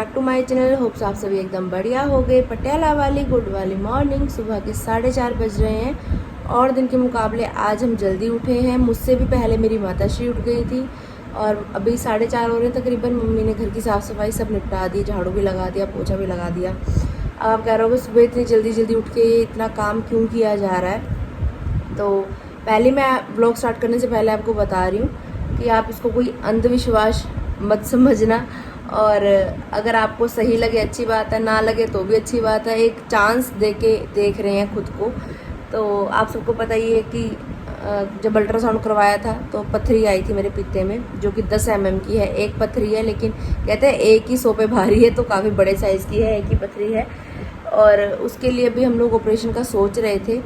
Back to my channel. Hopes आप सभी एकदम बढ़िया हो गए। पटियाला वाली गुड वाली मॉर्निंग। सुबह के 4:30 बज रहे हैं और दिन के मुकाबले आज हम जल्दी उठे हैं। मुझसे भी पहले मेरी माताश्री उठ गई थी और अभी 4:30 हो रहे हैं तकरीबन। मम्मी ने घर की साफ़ सफाई सब निपटा दी, झाड़ू भी लगा दिया, पोछा भी लगा दिया। अब आप कह रहे हो सुबह इतनी जल्दी उठ के इतना काम क्यों किया जा रहा है। तो पहले मैं ब्लॉग स्टार्ट करने से पहले आपको बता रही हूँ कि आप इसको कोई अंधविश्वास मत समझना, और अगर आपको सही लगे अच्छी बात है, ना लगे तो भी अच्छी बात है। एक चांस दे के देख रहे हैं खुद को। तो आप सबको पता ही है कि जब अल्ट्रासाउंड करवाया था तो पथरी आई थी मेरे पित्ते में, जो कि 10 mm की है। एक पथरी है, लेकिन कहते हैं एक ही 100 पे भारी है, तो काफ़ी बड़े साइज़ की है, एक ही पथरी है। और उसके लिए भी हम लोग ऑपरेशन का सोच रहे थे।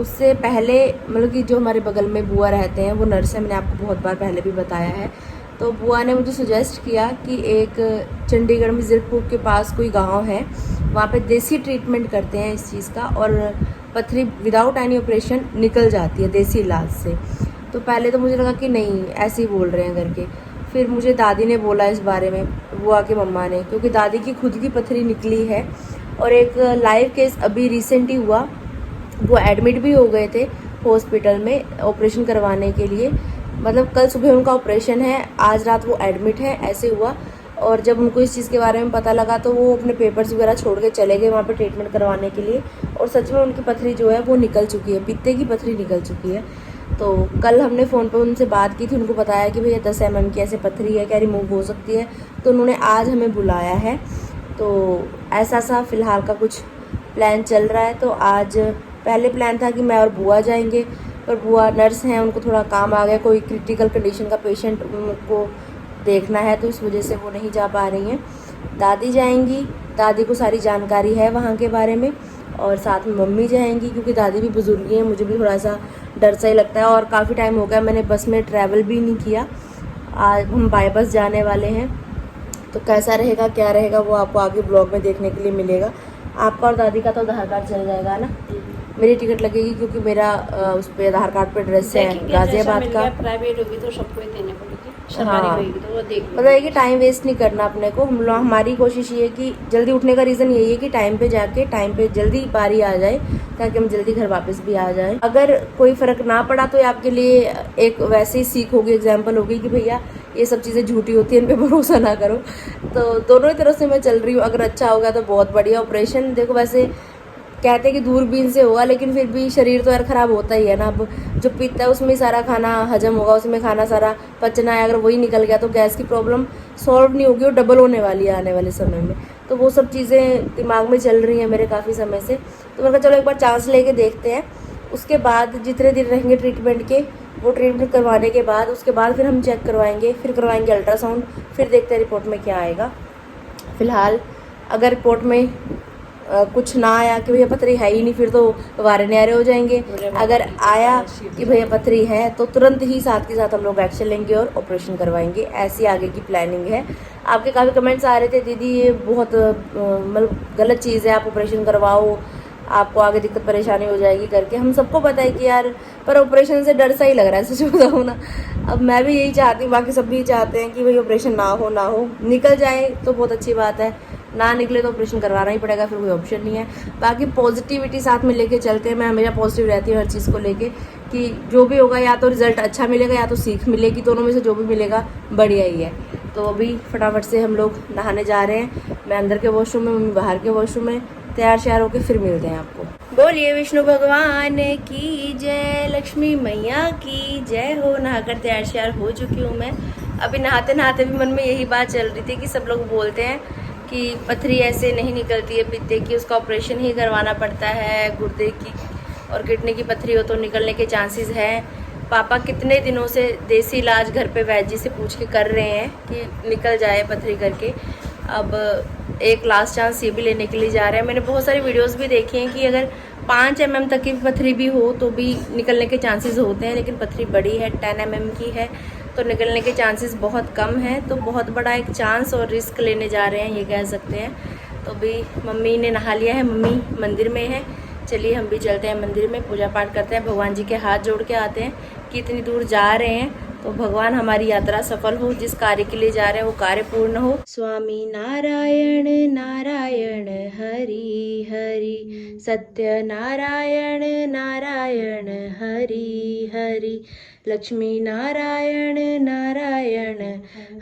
उससे पहले मतलब कि जो हमारे बगल में बुआ रहते हैं, वो नर्स है, मैंने आपको बहुत बार पहले भी बताया है। तो बुआ ने मुझे सजेस्ट किया कि एक चंडीगढ़ में ज़िरकपुर के पास कोई गांव है, वहाँ पे देसी ट्रीटमेंट करते हैं इस चीज़ का, और पथरी विदाउट एनी ऑपरेशन निकल जाती है देसी इलाज से। तो पहले तो मुझे लगा कि नहीं ऐसे ही बोल रहे हैं करके। फिर मुझे दादी ने बोला इस बारे में, बुआ के मम्मा ने, क्योंकि दादी की खुद की पथरी निकली है। और एक लाइव केस अभी रिसेंट ही हुआ, वो एडमिट भी हो गए थे हॉस्पिटल में ऑपरेशन करवाने के लिए। मतलब कल सुबह उनका ऑपरेशन है, आज रात वो एडमिट है, ऐसे हुआ। और जब उनको इस चीज़ के बारे में पता लगा तो वो अपने पेपर्स वगैरह छोड़ के चले गए वहाँ पे ट्रीटमेंट करवाने के लिए। और सच में उनकी पथरी जो है वो निकल चुकी है, पित्ते की पथरी निकल चुकी है। तो कल हमने फ़ोन पर उनसे बात की थी, उनको बताया कि भैया 10 mm की ऐसे पथरी है, क्या रिमूव हो सकती है। तो उन्होंने आज हमें बुलाया है। तो ऐसा सा फ़िलहाल का कुछ प्लान चल रहा है। तो आज पहले प्लान था कि मैं और बुआ जाएंगे, पर बुआ नर्स हैं, उनको थोड़ा काम आ गया, कोई क्रिटिकल कंडीशन का पेशेंट उनको देखना है, तो इस वजह से वो नहीं जा पा रही हैं। दादी जाएंगी, दादी को सारी जानकारी है वहाँ के बारे में, और साथ में मम्मी जाएंगी, क्योंकि दादी भी बुजुर्ग हैं, मुझे भी थोड़ा सा डर सा ही लगता है। और काफ़ी टाइम हो गया मैंने बस में ट्रैवल भी नहीं किया। आज हम बाय बस जाने वाले हैं, तो कैसा रहेगा क्या रहेगा वो आपको आगे ब्लॉग में देखने के लिए मिलेगा। आपका और दादी का तो आधार कार्ड चल जाएगा ना, मेरी टिकट लगेगी क्योंकि मेरा उस पर आधार कार्ड पे एड्रेस है गाजियाबाद का। प्राइवेट होगी तो सबको ही देने पड़ेगी, हाँ, सरकारी होगी तो वो देख मतलब है कि टाइम वेस्ट नहीं करना अपने को। हमारी कोशिश ये है कि जल्दी उठने का रीज़न यही है कि टाइम पे जाके टाइम पे जल्दी बारी आ जाए, ताकि हम जल्दी घर वापस भी आ जाए। अगर कोई फ़र्क ना पड़ा तो आपके लिए एक वैसे ही सीख होगी, एग्जाम्पल होगी कि भैया ये सब चीज़ें झूठी होती हैं, इन पर भरोसा ना करो। तो दोनों ही तरफ से मैं चल रही हूँ। अगर अच्छा होगा तो बहुत बढ़िया। ऑपरेशन देखो वैसे कहते हैं कि दूरबीन से होगा, लेकिन फिर भी शरीर तो यार ख़राब होता ही है ना। अब जो पित्त है उसमें सारा खाना हजम होगा, उसमें खाना सारा पचना है। अगर वही निकल गया तो गैस की प्रॉब्लम सॉल्व नहीं होगी, और डबल होने वाली है आने वाले समय में। तो वो सब चीज़ें दिमाग में चल रही हैं मेरे काफ़ी समय से। तो मैंने कहा चलो एक बार चांस लेके देखते हैं। उसके बाद जितने दिन रहेंगे ट्रीटमेंट के, वो ट्रीटमेंट करवाने के बाद उसके बाद फिर हम चेक करवाएंगे, फिर करवाएंगे अल्ट्रासाउंड, फिर देखते हैं रिपोर्ट में क्या आएगा। फ़िलहाल अगर रिपोर्ट में कुछ ना आया कि भैया पथरी है ही नहीं, फिर तो वारे न्यारे हो जाएंगे। अगर आया कि भैया पथरी है तो तुरंत ही साथ के साथ हम लोग एक्शन लेंगे और ऑपरेशन करवाएंगे। ऐसी आगे की प्लानिंग है। आपके काफ़ी कमेंट्स आ रहे थे, दीदी ये बहुत मतलब गलत चीज़ है, आप ऑपरेशन करवाओ, आपको आगे दिक्कत परेशानी हो जाएगी करके। हम सबको पता है कि यार, पर ऑपरेशन से डर सा ही लग रहा है सच बताऊँ ना। अब मैं भी यही चाहती हूँ, बाकी सब भी चाहते हैं कि भाई ऑपरेशन ना हो, निकल जाए तो बहुत अच्छी बात है, ना निकले तो ऑपरेशन करवाना ही पड़ेगा, फिर कोई ऑप्शन नहीं है। बाकी पॉजिटिविटी साथ में लेके चलते हैं। मैं हमेशा पॉजिटिव रहती हूँ हर चीज़ को लेके, कि जो भी होगा या तो रिजल्ट अच्छा मिलेगा या तो सीख मिलेगी, दोनों में से जो भी मिलेगा बढ़िया ही है। तो अभी फटाफट से हम लोग नहाने जा रहे हैं। मैं अंदर के वॉशरूम में, मम्मी बाहर के वॉशरूम में। तैयार श्यार होकर फिर मिलते हैं आपको। बोलिए विष्णु भगवान की जय, लक्ष्मी मैया की जय हो। नहाकर तैयार श्यार हो चुकी हूँ मैं। अभी नहाते नहाते भी मन में यही बात चल रही थी कि सब लोग बोलते हैं कि पथरी ऐसे नहीं निकलती है पित्ते की, उसका ऑपरेशन ही करवाना पड़ता है। गुर्दे की और किडनी की पथरी हो तो निकलने के चांसेस हैं। पापा कितने दिनों से देसी इलाज घर पे वैद्य जी से पूछ के कर रहे हैं कि निकल जाए पथरी करके। अब एक लास्ट चांस ये भी लेने के लिए जा रहे हैं। मैंने बहुत सारी वीडियोस भी देखी हैं कि अगर 5 mm तक की पथरी भी हो तो भी निकलने के चांसेस होते हैं, लेकिन पथरी बड़ी है, 10 mm की है, तो निकलने के चांसेस बहुत कम हैं। तो बहुत बड़ा एक चांस और रिस्क लेने जा रहे हैं, ये कह सकते हैं। तो अभी मम्मी ने नहा लिया है, मम्मी मंदिर में है। चलिए हम भी चलते हैं मंदिर में, पूजा पाठ करते हैं, भगवान जी के हाथ जोड़ के आते हैं कि इतनी दूर जा रहे हैं तो भगवान हमारी यात्रा सफल हो, जिस कार्य के लिए जा रहे हैं वो कार्य पूर्ण हो। स्वामी नारायण नारायण हरि हरि, सत्य नारायण नारायण हरि हरि, लक्ष्मी नारायण नारायण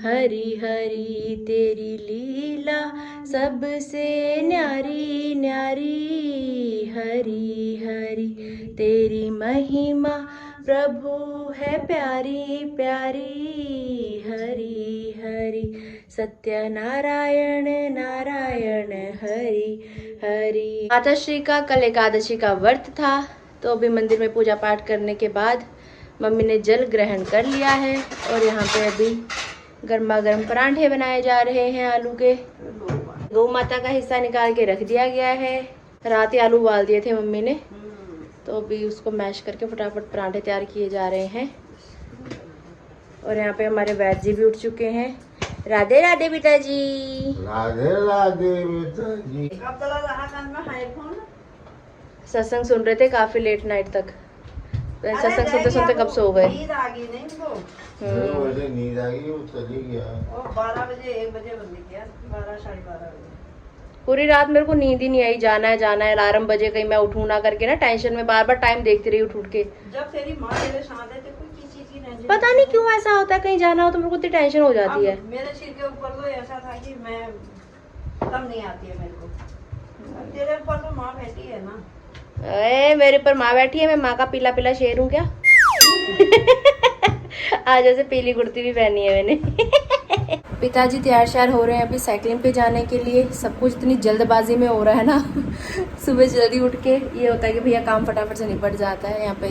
हरि हरि, तेरी लीला सबसे न्यारी न्यारी हरि हरि, तेरी महिमा प्रभु है प्यारी प्यारी हरि हरि, सत्य नारायण नारायण हरि हरि। माता श्री का कल एकादशी का व्रत था, तो अभी मंदिर में पूजा पाठ करने के बाद मम्मी ने जल ग्रहण कर लिया है और यहाँ पे अभी गर्मा गर्म परांठे बनाए जा रहे हैं आलू के। गौ माता का हिस्सा निकाल के रख दिया गया है, रात ही आलू उबाल दिए थे मम्मी ने, तो अभी उसको मैश करके फटाफट परांठे तैयार किए जा रहे हैं। और यहाँ पे हमारे वैद्य जी भी उठ चुके हैं। राधे राधे पिताजी। राधे राधे पिताजी। सत्संग सुन रहे थे काफी लेट नाइट तक, सत्संग सुनते सुनते कब सो गए। नींद आ गई नहीं वो, 2 बजे नींद आ गई, वो चली गया। और 12 बजे 1 बजे बंद किया, 12 साढ़े 12 बजे। पूरी रात मेरे को नींद ही नहीं आई, जाना है अलार्म बजे कहीं मैं उठूं ना करके ना, टेंशन में बार बार टाइम देखती रही उठ के। जब तेरी माँ तेरे साथ है तो कोई चीज की टेंशन पता नहीं क्यों ऐसा होता है, कहीं जाना हो तो मेरे को इतनी टेंशन हो जाती है। मेरे सिर के ऊपर तो ऐसा था कि मैं कम नहीं आती है मेरे को, अब तेरे ऊपर तो माँ बैठी है ना। मेरे पर माँ बैठी है, मैं माँ का पीला पीला शेर हूँ क्या? आज ऐसे पीली कुर्ती भी पहनी है मैंने। पिताजी तैयार श्यार हो रहे हैं अभी साइकिलिंग पे जाने के लिए। सब कुछ इतनी जल्दबाजी में हो रहा है ना। सुबह जल्दी उठ के ये होता है कि भैया काम फटाफट से निपट जाता है। यहाँ पे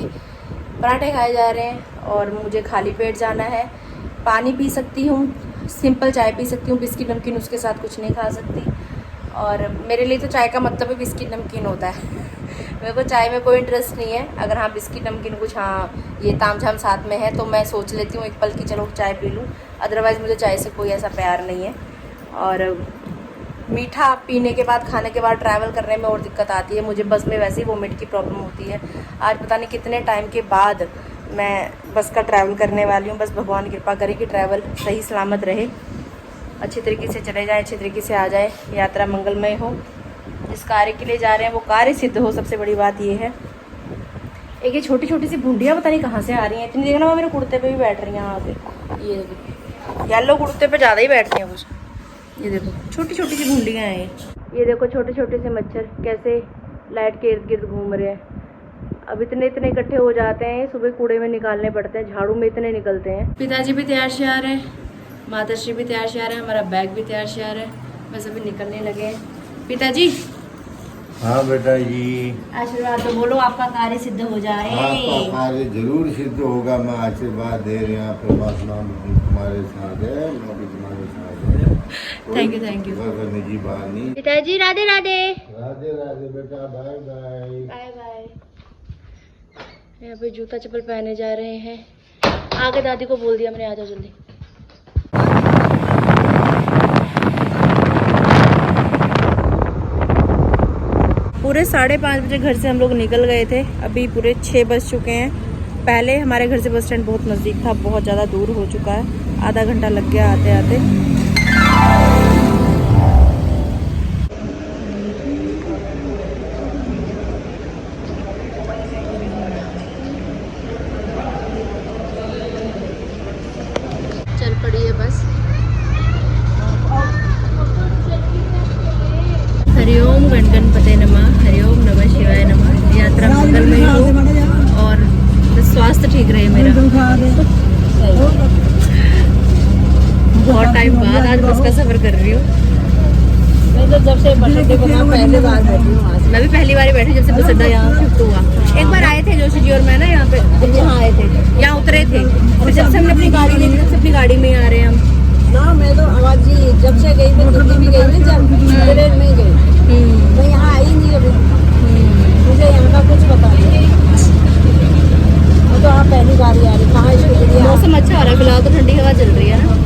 पराठे खाए जा रहे हैं और मुझे खाली पेट जाना है। पानी पी सकती हूँ, सिंपल चाय पी सकती हूँ, बिस्किट नमकीन उसके साथ कुछ नहीं खा सकती। और मेरे लिए तो चाय का मतलब ही बिस्किट नमकीन होता है। मेरे को चाय में कोई इंटरेस्ट नहीं है। अगर हाँ बिस्किट नमकीन कुछ हाँ ये तामझाम साथ में है तो मैं सोच लेती हूँ एक पल की चलो चाय पी लूँ, अदरवाइज़ मुझे चाय से कोई ऐसा प्यार नहीं है। और मीठा पीने के बाद खाने के बाद ट्रैवल करने में और दिक्कत आती है मुझे। बस में वैसे ही वोमिट की प्रॉब्लम होती है। आज पता नहीं कितने टाइम के बाद मैं बस का ट्रैवल करने वाली हूँ। बस भगवान कृपा करे कि ट्रैवल सही सलामत रहे, अच्छी तरीके से चले जाए, अच्छी तरीके से आ जाए, यात्रा मंगलमय हो। जिस कार्य के लिए जा रहे हैं वो कार्य सिद्ध हो, सबसे बड़ी बात ये है। एक ये छोटी छोटी सी भूंडियाँ पता नहीं कहाँ से आ रही हैं इतनी। देखना वो मेरे कुर्ते पे भी बैठ रही हैं यहाँ पे, ये देखो येलो कुर्ते पे ज़्यादा ही बैठती हैं कुछ। ये देखो छोटी छोटी सी भूंडियाँ हैं ये देखो छोटे छोटे से मच्छर कैसे लाइट के इर्द गिर्द घूम रहे हैं। अब इतने इतने इकट्ठे हो जाते हैं, सुबह कूड़े में निकालने पड़ते हैं, झाड़ू में इतने निकलते हैं। पिताजी भी तैयार श्यार हैं, माताश्री भी तैयार श्यार है, हमारा बैग भी तैयार श्यार है, बस अभी निकलने लगे हैं। पिताजी। हाँ बेटा जी, आशीर्वाद तो बोलो आपका कार्य सिद्ध हो जाए। आपका कार्य जरूर सिद्ध होगा। मैं आशीर्वाद दे रहा हूँ, परमात्मा भी तुम्हारे साथ है, मैं भी तुम्हारे साथ है। थैंक यू करने की बात नहीं। पिताजी राधे राधे। राधे राधे बेटा, बाय बाय। Bye bye. यहाँ पे जूता चप्पल पहने जा रहे हैं। आगे दादी को बोल दिया मैंने, आ जाओ जल्दी। पूरे 5:30 बजे घर से हम लोग निकल गए थे, अभी पूरे 6 बज चुके हैं। पहले हमारे घर से बस स्टैंड बहुत नज़दीक था, बहुत ज़्यादा दूर हो चुका है, आधा घंटा लग गया आते आते। चल पड़ी है बस। हरिओम गणपते नमः, हरिओम नमः शिवाय नमः। यात्रा मंगलमय हो और स्वास्थ्य ठीक रहे मेरा। बहुत टाइम बाद आज बस का सफर कर रही हूँ। मैं तो जब से बसंती को पहली बार बैठी हूँ। मैं भी पहली बार बैठी जब से बसंता यहाँ शिफ्ट हुआ। एक बार आए थे जोशी जी और मैं ना यहाँ पे, यहाँ आए थे, यहाँ उतरे थे, फिर जब से हमने अपनी गाड़ी ली तब से अपनी गाड़ी में ही आ रहे हैं हम ना। मैं तो आवाज जी जब से गई मैं दिल्ली भी गई ना, जब ट्रेन में गई मैं यहाँ आई नहीं अभी। मुझे यहाँ का कुछ पता नहीं, मैं तो यहाँ पहली बार ही आ रही। कहाँ स्कूल मौसम अच्छा हो रहा है फिलहाल, तो ठंडी हवा चल रही है ना।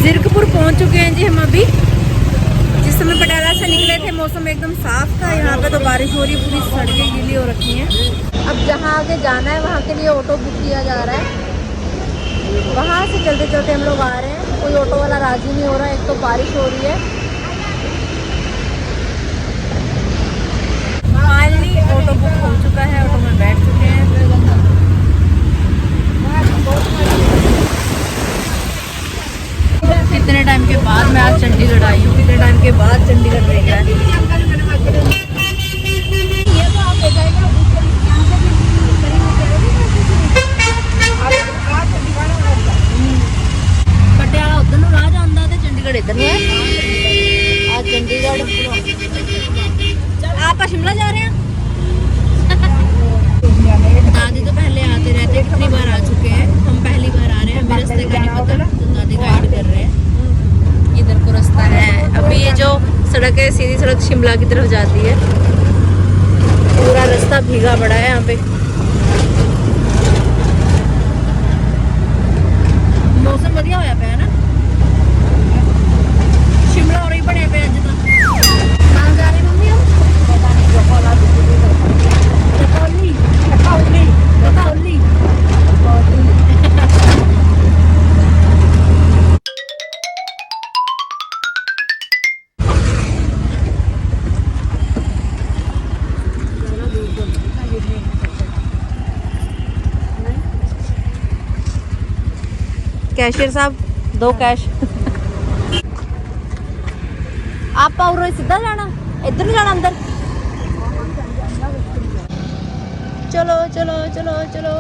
जीरकपुर पहुंच चुके हैं जी हम अभी। जिस समय पटियाला से निकले थे मौसम एकदम साफ था। यहाँ पे तो बारिश हो रही है, पूरी सड़कें गीली हो रखी हैं। अब जहाँ आगे जाना है वहाँ के लिए ऑटो बुक किया जा रहा है। वहाँ से चलते चलते हम लोग आ रहे हैं। कोई ऑटो वाला राजी नहीं हो रहा है, एक तो बारिश हो रही है। फाइनली ऑटो बुक हो चुका है, ऑटो में बैठ चुके हैं। कितने टाइम के बाद मैं आज चंडीगढ़ आई हूँ, कितने टाइम के बाद चंडीगढ़ देखा है। पटियाला उधर राह जाता है, चंडीगढ़ इधर है। आज चंडीगढ़ आप शिमला जा रहे हैं। दादी तो पहले आते रहते, कितनी बार आ चुके हैं। हम पहली बार आ रहे हैं, हमें रास्ते का नहीं पता, तो दादी गाइड कर रहे हैं। इधर को रास्ता है। अभी ये जो सड़क है सीधी सड़क शिमला की तरफ जाती है। पूरा रास्ता भीगा पड़ा है यहाँ पे। मौसम बढ़िया होया पे है ना। शिमला और ही बने पे अज तक। कहाँ जा रहे हैं मम्मी हम? कैशियर साहब दो कैश। आप और सीधा जाना, इधर नहीं जाना अंदर। चलो चलो चलो चलो।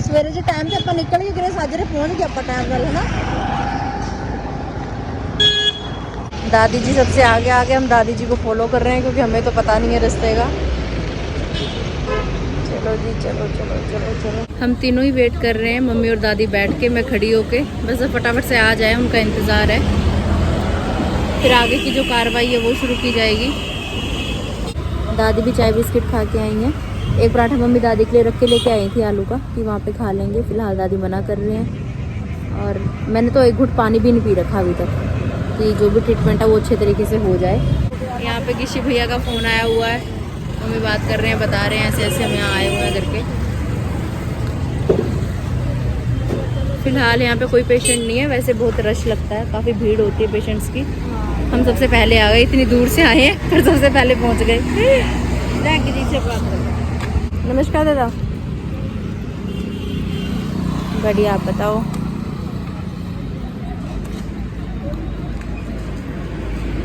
सवेरे जो टाइम से आप निकल गए कि साजरे पहुंच गए आप टाइम वाल है ना। दादी जी सबसे आगे आगे, हम दादी जी को फॉलो कर रहे हैं क्योंकि हमें तो पता नहीं है रास्ते का। चलो जी चलो चलो चलो चलो। हम तीनों ही वेट कर रहे हैं, मम्मी और दादी बैठ के, मैं खड़ी होके। बस फटाफट से आ जाए, उनका इंतज़ार है। फिर आगे की जो कार्रवाई है वो शुरू की जाएगी। दादी भी चाय बिस्किट खा के आई हैं। एक पराठा मम्मी दादी के लिए रख के लेके आई थी आलू का, कि वहाँ पे खा लेंगे। फिलहाल दादी मना कर रहे हैं। और मैंने तो एक घुट पानी भी नहीं पी रखा अभी तक, कि जो भी ट्रीटमेंट है वो अच्छे तरीके से हो जाए। यहाँ पे किसी भैया का फ़ोन आया हुआ है, मम्मी बात कर रहे हैं, बता रहे हैं ऐसे ऐसे हम यहाँ आए हुए हैं करके। फिलहाल यहाँ पे कोई पेशेंट नहीं है। वैसे बहुत रश लगता है, काफ़ी भीड़ होती है पेशेंट्स की। हम सबसे पहले आ गए, इतनी दूर से आए हैं पर सबसे पहले पहुँच गए। नमस्कार दादा। बढ़िया, आप बताओ।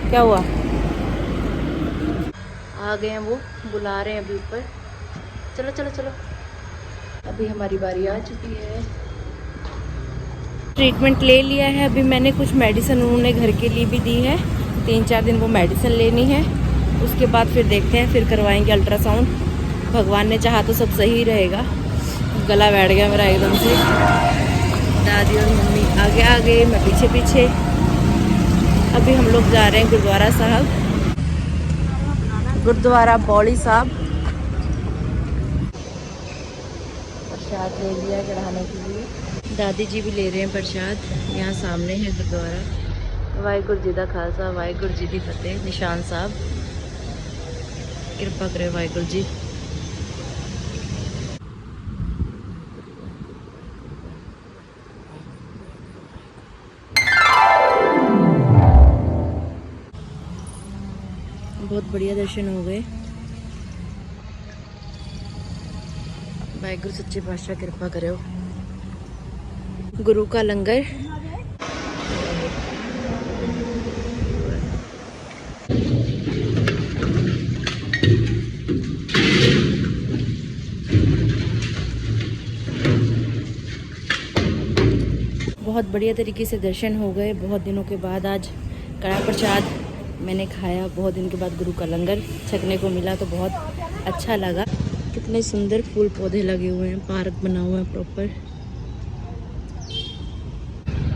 क्या हुआ? आ गए हैं वो, बुला रहे हैं अभी ऊपर। चलो चलो चलो। अभी हमारी बारी आ चुकी है। ट्रीटमेंट ले लिया है। अभी मैंने कुछ मेडिसिन उन्होंने घर के लिए भी दी है। 3-4 दिन वो मेडिसिन लेनी है। उसके बाद फिर देखते हैं, फिर करवाएंगे अल्ट्रासाउंड। भगवान ने चाहा तो सब सही रहेगा। गला बैठ गया मेरा एकदम से। दादी और मम्मी आगे आगे, मैं पीछे पीछे। अभी हम लोग जा रहे हैं गुरुद्वारा साहब, गुरुद्वारा बौली साहब। प्रसाद ले लिया चढ़ाने के लिए। दादी जी भी ले रहे हैं प्रसाद। यहाँ सामने है गुरुद्वारा। वाहिगुरु जी का खालसा, वाहिगुरु जी की फतेह। निशान साहब कृपा करे वाहिगुरु जी। बहुत बढ़िया दर्शन हो गए। वाहिगुरु सच्चे पातशाह कृपा करो। गुरु का लंगर। बहुत बढ़िया तरीके से दर्शन हो गए। बहुत दिनों के बाद आज कड़ा प्रसाद मैंने खाया। बहुत दिन के बाद गुरु का लंगर छकने को मिला तो बहुत अच्छा लगा। कितने सुंदर फूल पौधे लगे हुए हैं, पार्क बना हुआ है प्रॉपर।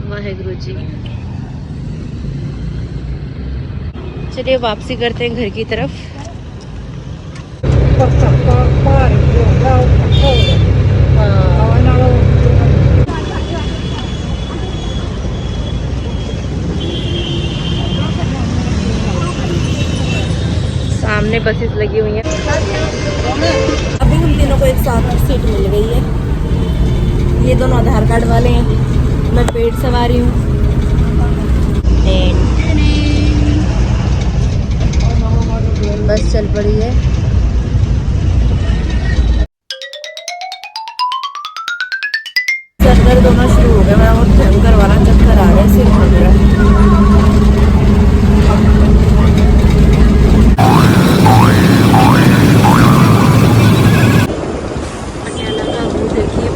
वाहिगुरु जी। चलिए वापसी करते हैं घर की तरफ। सामने बसेस लगी हुई हैं। अभी हम तीनों को एक साथ सीट मिल गई है। ये दोनों आधार कार्ड वाले हैं, मैं पेड सवारी हूँ। बस चल पड़ी है। सर दर्द होना शुरू हो गया, मेरा बहुत भयंकर वाला चक्कर आ रहा है, सिर घूम रहा है। पटियाला का व्यू देखिए,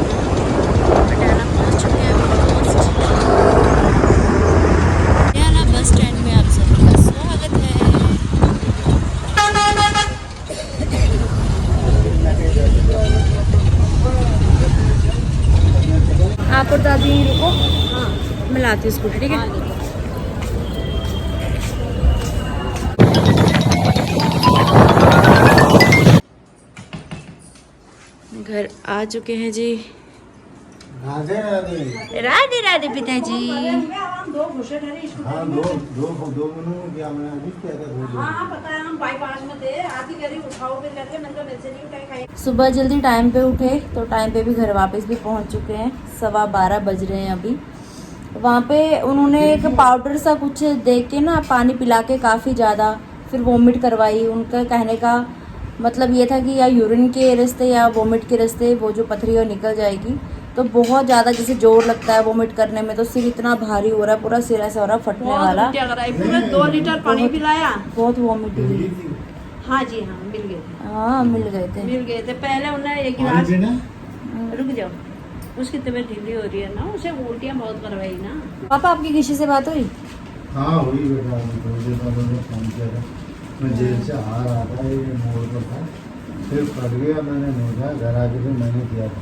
पटियाला पहुंच चुके हैं ऑलमोस्ट। पटियाला बस स्टैंड में आप सभी का स्वागत है। आप और दादी रुको, हाँ मैं लाती हूँ स्कूटी, ठीक है। घर आ चुके हैं जी। राधे राधे। राधे राधे पिताजी। दो घुसे थे स्कूल। हाँ दो मिनट क्या मैंने अभी किया था। हाँ पता है, हम बाईपास में थे। आती कह रही उठाओगे करके, मैंने कहा मेरे से नहीं उठाई। खाई सुबह जल्दी टाइम पे उठे तो टाइम पे भी घर वापस भी पहुंच चुके हैं। 12:15 बज रहे हैं अभी। वहाँ पे उन्होंने एक पाउडर सा कुछ दे के ना पानी पिला के काफ़ी ज़्यादा फिर वोमिट करवाई। उनका कहने का मतलब ये था कि या यूरिन के रास्ते या वोमिट के रास्ते वो जो पथरी है निकल जाएगी। तो बहुत ज़्यादा जैसे जोर लगता है वोमिट करने में, तो सिर इतना भारी हो रहा है, पूरा सिर ऐसा हो रहा है फटने वाला। पूरे 2 लीटर पानी पिलाया। बहुत वोमिट हुई। हाँ जी हाँ, मिल गए थे। हाँ मिल गए थे। पहले उन्हें एक गिलास, रुक जाओ, उसकी तबीयत ढीली हो रही है ना, उसे उल्टियाँ बहुत करवाई ना। पापा आपकी किसी से बात हुई? हाँ हुई बेटा, थोड़ी देर बाद मैंने फोन किया था। मैं जेल से आ रहा था, ये मोड़ पर था, फिर फट गया। मैंने नहीं था, घर आके फिर मैंने किया था।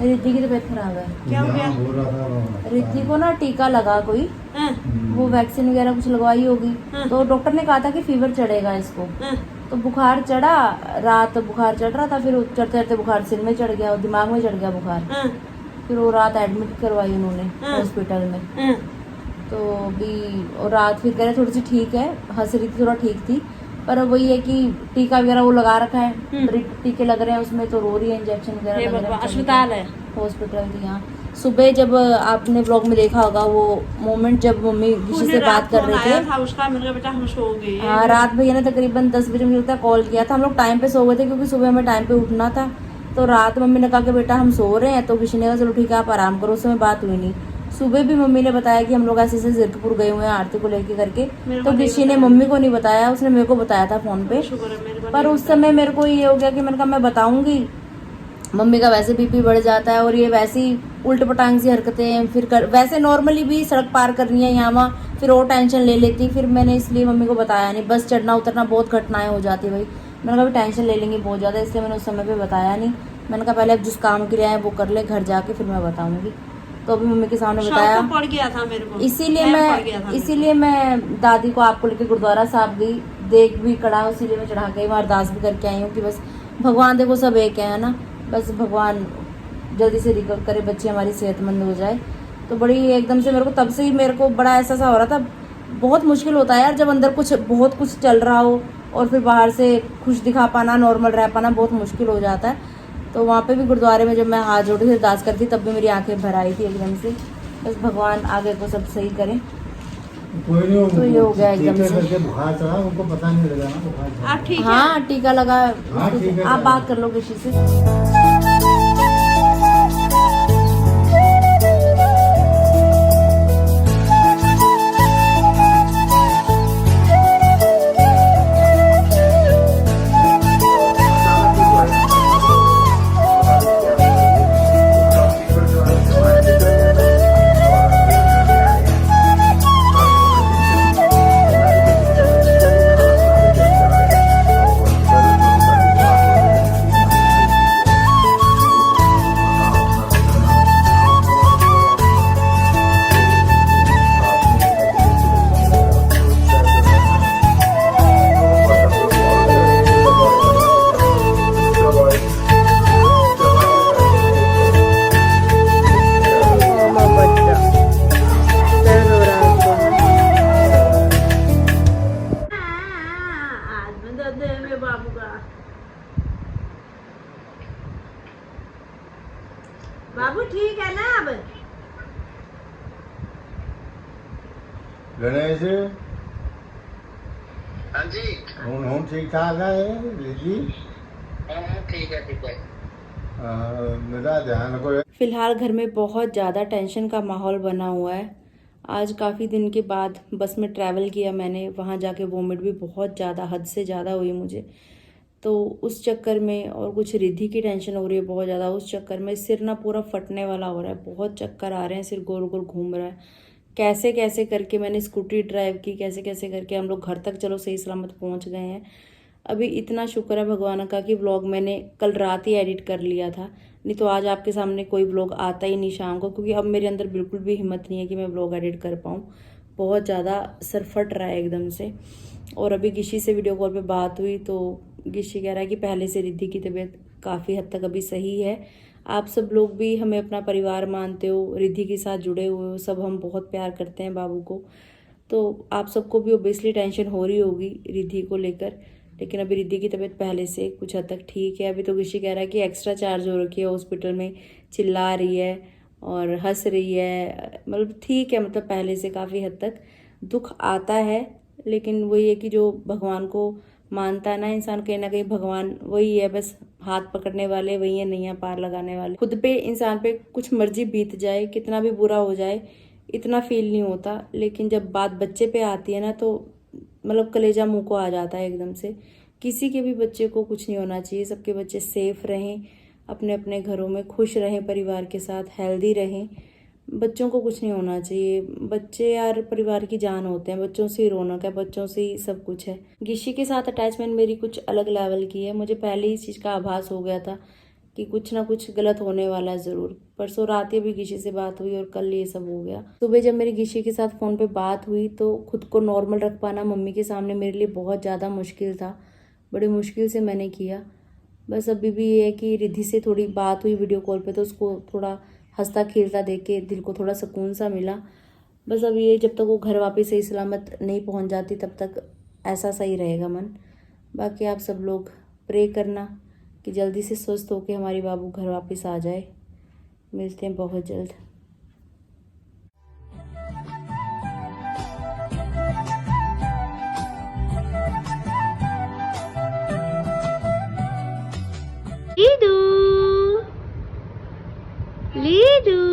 रिद्धि की तबीयत खराब है। क्या हो गया? हो रहा था रिद्धि को ना टीका लगा कोई, हाँ, वो वैक्सीन वगैरह कुछ लगवाई होगी। हाँ। तो डॉक्टर ने कहा था कि फीवर चढ़ेगा इसको। हाँ, तो बुखार चढ़ा, रात बुखार चढ़ रहा था, फिर चढ़ते चढ़ते बुखार सिर में चढ़ गया और दिमाग में चढ़ गया बुखार। हाँ, फिर वो रात एडमिट करवाई उन्होंने हाँ। हॉस्पिटल में। हाँ, तो भी और रात फिर कह रहे थोड़ी सी ठीक है, हंस रही थी, थोड़ा ठीक थी, पर वही है कि टीका वगैरह वो लगा रखा है, ड्रिप टीके लग रहे हैं उसमें, तो रो रही है, इंजेक्शन ये वगैरह लग रहे बाबा, हैं। अस्पताल है। हॉस्पिटल थी यहाँ। सुबह जब आपने ब्लॉग में देखा होगा वो मोमेंट जब मम्मी किसी उन्हें से रात बात कर फोन रहे आया थे। था उसका, मैंने कहा बेटा हम सो गए। हाँ रात भैया ने तकरीबन 10 बजे मुझे लगता है कॉल किया था। हम लोग टाइम पे सो गए थे क्योंकि सुबह हमें टाइम पे उठना था। तो रात मम्मी ने कहा कि बेटा हम सो रहे हैं, तो किसी ने कहा चलो ठीक है आप आराम करो। उस समय बात हुई नहीं। सुबह भी मम्मी ने बताया कि हम लोग ऐसे ऐसे जीरकपुर गए हुए हैं आरती को लेके करके। मेरे तो को नहीं किसी ने बताया। मम्मी को नहीं बताया, उसने मेरे को बताया था फोन पे। शुक्र है मेरे को पर नहीं उस समय मेरे को ये हो गया कि मैंने कहा मैं बताऊंगी, मम्मी का वैसे बीपी बढ़ जाता है और ये वैसी उल्ट पटांग सी हरकतें फिर कर, वैसे नॉर्मली भी सड़क पार करनी है यहाँ वहाँ, फिर और टेंशन ले लेती। फिर मैंने इसलिए मम्मी को बताया नहीं। बस चढ़ना उतरना बहुत घटनाएं हो जाती भाई। मैंने कहा भी टेंशन ले लेंगी बहुत ज़्यादा, इसलिए मैंने उस समय पे बताया नहीं। मैंने कहा पहले अब जिस काम के लिए आए वो कर ले, घर जाके फिर मैं बताऊंगी। तो अभी मम्मी के सामने बताया। शौक तो पड़ गया था मेरे को, इसीलिए वहम पड़ गया था मैं मेरे इसीलिए मैं दादी को आपको लेके गुरुद्वारा साहब गई, देख भी कड़ा, इसीलिए मैं चढ़ा गई वहाँ, अरदास भी करके आई हूँ कि बस भगवान देखो सब एक है ना, बस भगवान जल्दी से रिकवर करे, बच्ची हमारी सेहतमंद हो जाए। तो बड़ी एकदम से मेरे को तब से ही मेरे को बड़ा ऐसा सा हो रहा था। बहुत मुश्किल होता है यार जब अंदर कुछ बहुत कुछ चल रहा हो और फिर बाहर से खुश दिखा पाना, नॉर्मल रह पाना बहुत मुश्किल हो जाता है। तो वहाँ पे भी गुरुद्वारे में जब मैं हाथ जोड़ के अरदास करती तब भी मेरी आंखें भर आई थी एकदम से। बस भगवान आगे को सब सही करें। कोई नहीं, तो ये हो गया एकदम टीके से। करके बुखार चढ़ा, उनको पता नहीं लगा ना बुखार चढ़ा। अब ठीक है। हाँ टीका लगा। हाँ, ठीक है, आप चलो। बात कर लो किसी से। बाबू ठीक है ना अब? गणेश हाँ जी। हूँ ठीक ठाक है जी। हाँ ठीक है ठीक है। मेरा ध्यान रखो। फिलहाल घर में बहुत ज़्यादा टेंशन का माहौल बना हुआ है। आज काफ़ी दिन के बाद बस में ट्रैवल किया मैंने, वहाँ जाके वोमिट भी बहुत ज़्यादा, हद से ज़्यादा हुई मुझे। तो उस चक्कर में, और कुछ रिद्धि की टेंशन हो रही है बहुत ज़्यादा, उस चक्कर में सिर ना पूरा फटने वाला हो रहा है, बहुत चक्कर आ रहे हैं, सिर गोल गोल घूम रहा है। कैसे कैसे करके मैंने स्कूटी ड्राइव की, कैसे कैसे करके हम लोग घर तक चलो सही सलामत पहुँच गए हैं। अभी इतना शुक्र है भगवान का कि व्लॉग मैंने कल रात ही एडिट कर लिया था, नहीं तो आज आपके सामने कोई व्लॉग आता ही नहीं शाम को, क्योंकि अब मेरे अंदर बिल्कुल भी हिम्मत नहीं है कि मैं व्लॉग एडिट कर पाऊँ। बहुत ज़्यादा सर फट रहा है एकदम से। और अभी गिशी से वीडियो कॉल पे बात हुई तो गिशी कह रहा है कि पहले से रिद्धि की तबीयत काफ़ी हद तक अभी सही है। आप सब लोग भी हमें अपना परिवार मानते हो, रिद्धि के साथ जुड़े हुए हो, सब हम बहुत प्यार करते हैं बाबू को। तो आप सबको भी ओबियसली टेंशन हो रही होगी रिद्धि को लेकर, लेकिन अभी रिद्धि की तबीयत पहले से कुछ हद तक ठीक है। अभी तो गिशी कह रहा है कि एक्स्ट्रा चार्ज हो रखी है हॉस्पिटल में, चिल्ला रही है और हंस रही है, मतलब ठीक है, मतलब पहले से काफ़ी हद तक। दुख आता है, लेकिन वही है कि जो भगवान को मानता है ना इंसान, कहीं ना कहीं भगवान वही है, बस हाथ पकड़ने वाले वही है, नैया पार लगाने वाले। खुद पे इंसान पे कुछ मर्जी बीत जाए, कितना भी बुरा हो जाए, इतना फील नहीं होता, लेकिन जब बात बच्चे पे आती है ना तो मतलब कलेजा मुंह को आ जाता है एकदम से। किसी के भी बच्चे को कुछ नहीं होना चाहिए, सबके बच्चे सेफ रहें, अपने अपने घरों में खुश रहें, परिवार के साथ हेल्दी रहें। बच्चों को कुछ नहीं होना चाहिए। बच्चे यार परिवार की जान होते हैं, बच्चों से ही रौनक है, बच्चों से ही सब कुछ है। गिशी के साथ अटैचमेंट मेरी कुछ अलग लेवल की है, मुझे पहले ही इस चीज़ का आभास हो गया था कि कुछ ना कुछ गलत होने वाला है ज़रूर। परसों रात ही भी गिशी से बात हुई और कल ये सब हो गया। सुबह जब मेरी गिशी के साथ फ़ोन पे बात हुई तो खुद को नॉर्मल रख पाना मम्मी के सामने मेरे लिए बहुत ज़्यादा मुश्किल था, बड़ी मुश्किल से मैंने किया। बस अभी भी ये है कि रिद्धि से थोड़ी बात हुई वीडियो कॉल पे तो उसको थोड़ा हंसता खेलता देख के दिल को थोड़ा सुकून सा मिला। बस अब ये जब तक वो घर वापस सही सलामत नहीं पहुंच जाती तब तक ऐसा सही रहेगा मन। बाकी आप सब लोग प्रे करना कि जल्दी से स्वस्थ होके हमारी बाबू घर वापस आ जाए। मिलते हैं बहुत जल्द। लीडू लीडू